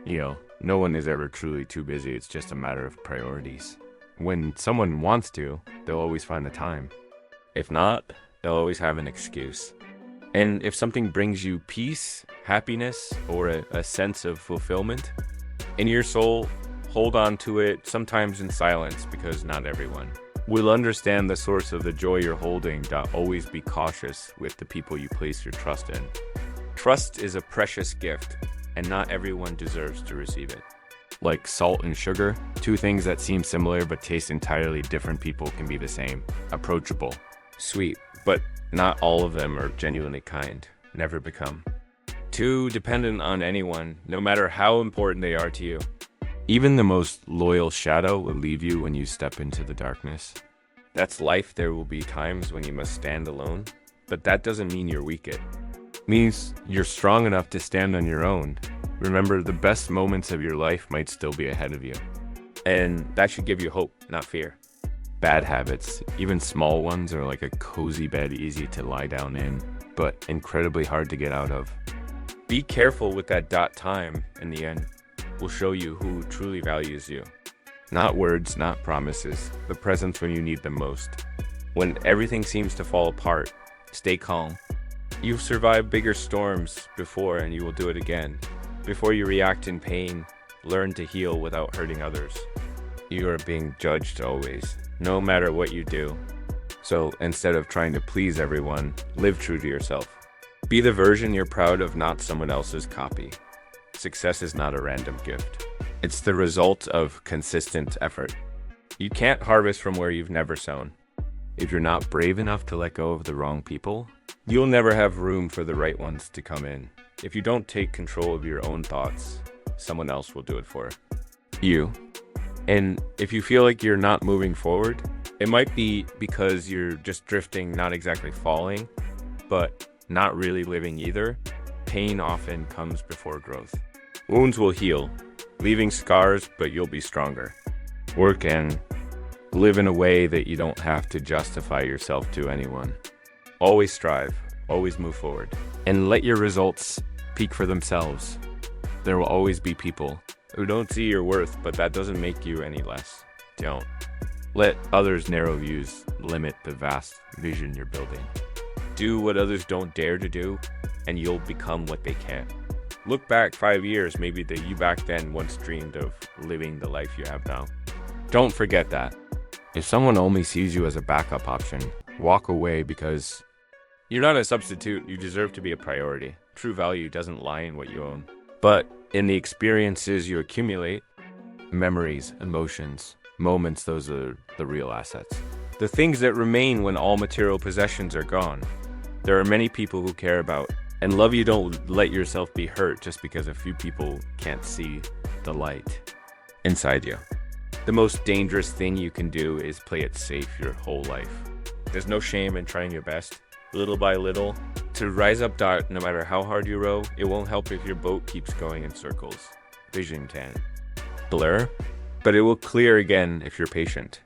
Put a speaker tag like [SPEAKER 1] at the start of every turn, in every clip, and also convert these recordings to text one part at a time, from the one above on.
[SPEAKER 1] No one is ever truly too busy. It's just a matter of priorities. When someone wants to, they'll always find the time. If not, they'll always have an excuse. And if something brings you peace, happiness, or a sense of fulfillment in your soul, hold on to it, sometimes in silence, because not everyone will understand the source of the joy you're holding. Always be cautious with the people you place your trust in. Trust is a precious gift, and not everyone deserves to receive it. Like salt and sugar, two things that seem similar but taste entirely different. People can be the same. Approachable, sweet, but not all of them are genuinely kind. Never become. Too dependent on anyone, no matter how important they are to you. Even the most loyal shadow will leave you when you step into the darkness. That's life. There will be times when you must stand alone, but that doesn't mean you're weak. It means you're strong enough to stand on your own. Remember, the best moments of your life might still be ahead of you. And that should give you hope, not fear. Bad habits, even small ones, are like a cozy bed, easy to lie down in, but incredibly hard to get out of. Be careful with that time. In the end, will show you who truly values you. Not words, not promises, the presence when you need them most. When everything seems to fall apart, stay calm. You've survived bigger storms before, and you will do it again. Before you react in pain, learn to heal without hurting others. You are being judged always, no matter what you do. So instead of trying to please everyone, live true to yourself. Be the version you're proud of, not someone else's copy. Success is not a random gift. It's the result of consistent effort. You can't harvest from where you've never sown. If you're not brave enough to let go of the wrong people, you'll never have room for the right ones to come in. If you don't take control of your own thoughts, someone else will do it for you. And if you feel like you're not moving forward, it might be because you're just drifting, not exactly falling, but not really living either. Pain often comes before growth. Wounds will heal, leaving scars, but you'll be stronger. Work and live in a way that you don't have to justify yourself to anyone. Always strive, always move forward, and let your results speak for themselves. There will always be people who don't see your worth, but that doesn't make you any less. Don't let others' narrow views limit the vast vision you're building. Do what others don't dare to do, and you'll become what they can't. Look back 5 years, maybe the you back then once dreamed of living the life you have now. Don't forget that. If someone only sees you as a backup option, walk away, because you're not a substitute. You deserve to be a priority. True value doesn't lie in what you own, but in the experiences you accumulate. Memories, emotions, moments, those are the real assets. The things that remain when all material possessions are gone. There are many people who care about and love you. Don't let yourself be hurt just because a few people can't see the light inside you. The most dangerous thing you can do is play it safe your whole life. There's no shame in trying your best, little by little, to rise up. No matter how hard you row, it won't help if your boat keeps going in circles. Vision can blur, but it will clear again if you're patient.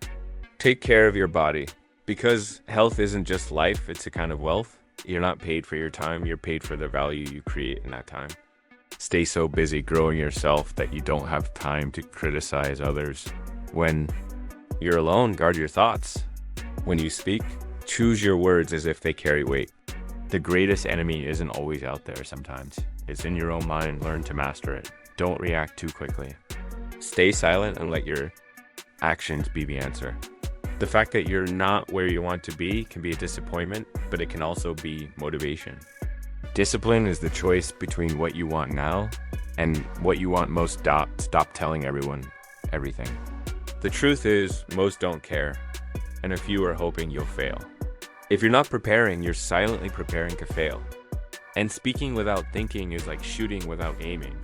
[SPEAKER 1] Take care of your body, because health isn't just life, it's a kind of wealth. You're not paid for your time, you're paid for the value you create in that time. Stay so busy growing yourself that you don't have time to criticize others. When you're alone, guard your thoughts. When you speak, choose your words as if they carry weight. The greatest enemy isn't always out there sometimes. It's in your own mind. Learn to master it. Don't react too quickly. Stay silent and let your actions be the answer. The fact that you're not where you want to be can be a disappointment, but it can also be motivation. Discipline is the choice between what you want now and what you want most. Stop telling everyone everything. The truth is, most don't care, and a few are hoping you'll fail. If you're not preparing, you're silently preparing to fail. And speaking without thinking is like shooting without aiming.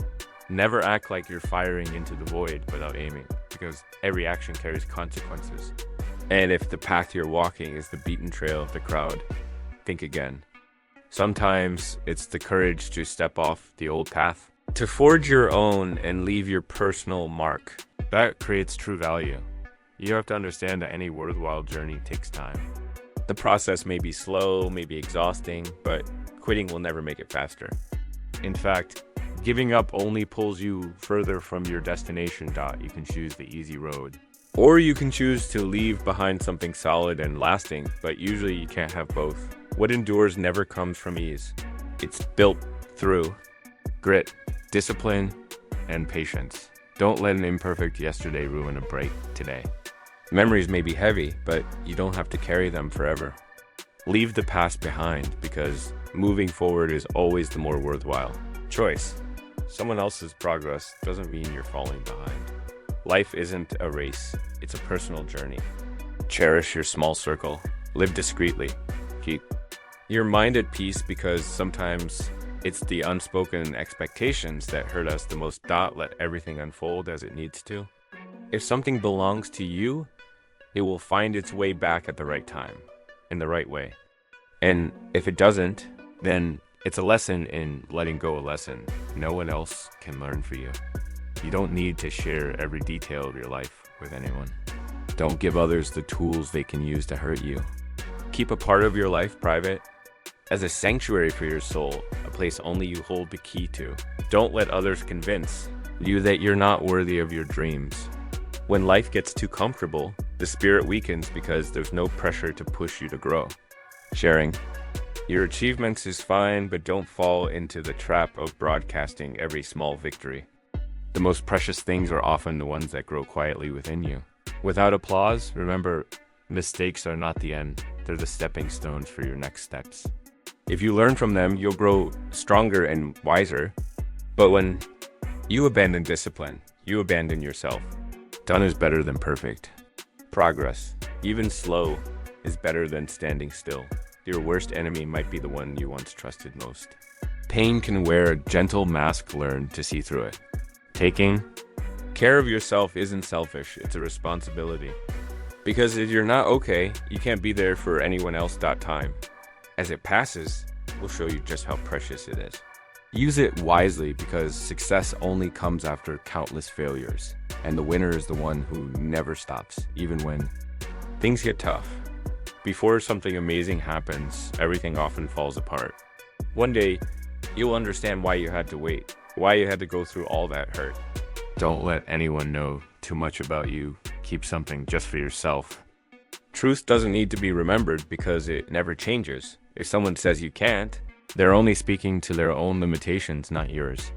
[SPEAKER 1] Never act like you're firing into the void without aiming, because every action carries consequences. And if the path you're walking is the beaten trail of the crowd, think again. Sometimes it's the courage to step off the old path, to forge your own and leave your personal mark. That creates true value. You have to understand that any worthwhile journey takes time. The process may be slow, may be exhausting, but quitting will never make it faster. In fact, Giving up only pulls you further from your destination. You can choose the easy road. Or you can choose to leave behind something solid and lasting, but usually you can't have both. What endures never comes from ease. It's built through grit, discipline, and patience. Don't let an imperfect yesterday ruin a bright today. Memories may be heavy, but you don't have to carry them forever. Leave the past behind, because moving forward is always the more worthwhile choice. Someone else's progress doesn't mean you're falling behind. Life isn't a race, it's a personal journey. Cherish your small circle. Live discreetly. Keep your mind at peace, because sometimes it's the unspoken expectations that hurt us the most. Let everything unfold as it needs to. If something belongs to you, it will find its way back at the right time, in the right way. And if it doesn't, then it's a lesson in letting go, a lesson no one else can learn for you. You don't need to share every detail of your life with anyone. Don't give others the tools they can use to hurt you. Keep a part of your life private, as a sanctuary for your soul, a place only you hold the key to. Don't let others convince you that you're not worthy of your dreams. When life gets too comfortable, the spirit weakens because there's no pressure to push you to grow. Sharing your achievements is fine, but don't fall into the trap of broadcasting every small victory. The most precious things are often the ones that grow quietly within you. Without applause, remember, mistakes are not the end. They're the stepping stones for your next steps. If you learn from them, you'll grow stronger and wiser. But when you abandon discipline, you abandon yourself. Done is better than perfect. Progress, even slow, is better than standing still. Your worst enemy might be the one you once trusted most. Pain can wear a gentle mask. Learn to see through it. Taking care of yourself isn't selfish, it's a responsibility. Because if you're not okay, you can't be there for anyone else. Time. As it passes, we'll show you just how precious it is. Use it wisely, because success only comes after countless failures. And the winner is the one who never stops, even when things get tough. Before something amazing happens, everything often falls apart. One day, you'll understand why you had to wait, why you had to go through all that hurt. Don't let anyone know too much about you. Keep something just for yourself. Truth doesn't need to be remembered, because it never changes. If someone says you can't, they're only speaking to their own limitations, not yours.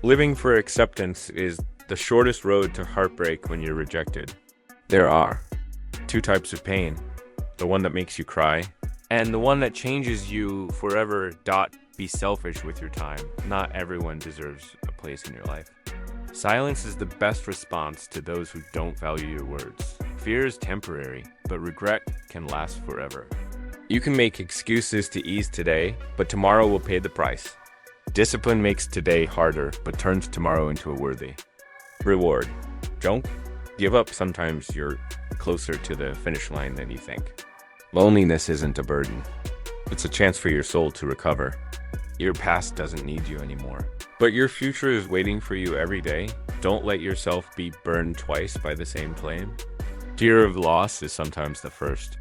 [SPEAKER 1] Living for acceptance is the shortest road to heartbreak when you're rejected. There are two types of pain: the one that makes you cry, and the one that changes you forever. Be selfish with your time. Not everyone deserves a place in your life. Silence is the best response to those who don't value your words. Fear is temporary, but regret can last forever. You can make excuses to ease today, but tomorrow will pay the price. Discipline makes today harder, but turns tomorrow into a worthy reward. Don't give up. Sometimes you're closer to the finish line than you think. Loneliness isn't a burden. It's a chance for your soul to recover. Your past doesn't need you anymore, but your future is waiting for you every day. Don't let yourself be burned twice by the same flame. Fear of loss is sometimes the first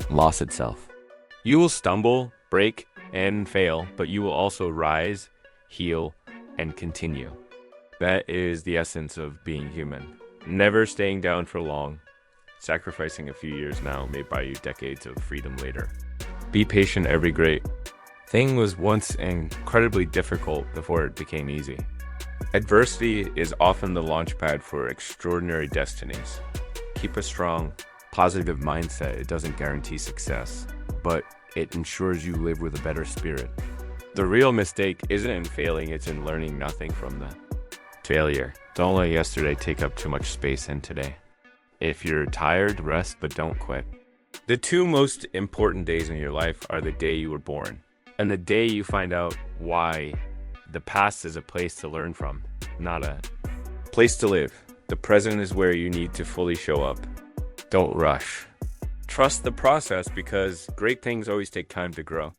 [SPEAKER 1] loss itself. You will stumble, break, and fail, but you will also rise, heal, and continue. That is the essence of being human. Never staying down for long. Sacrificing a few years now may buy you decades of freedom later. Be patient. Every great thing was once incredibly difficult before it became easy. Adversity is often the launchpad for extraordinary destinies. Keep a strong, positive mindset. It doesn't guarantee success, but it ensures you live with a better spirit. The real mistake isn't in failing, it's in learning nothing from the failure. Don't let yesterday take up too much space in today. If you're tired, rest, but don't quit. The two most important days in your life are the day you were born and the day you find out why. The past is a place to learn from, not a place to live. The present is where you need to fully show up. Don't rush. Trust the process, because great things always take time to grow.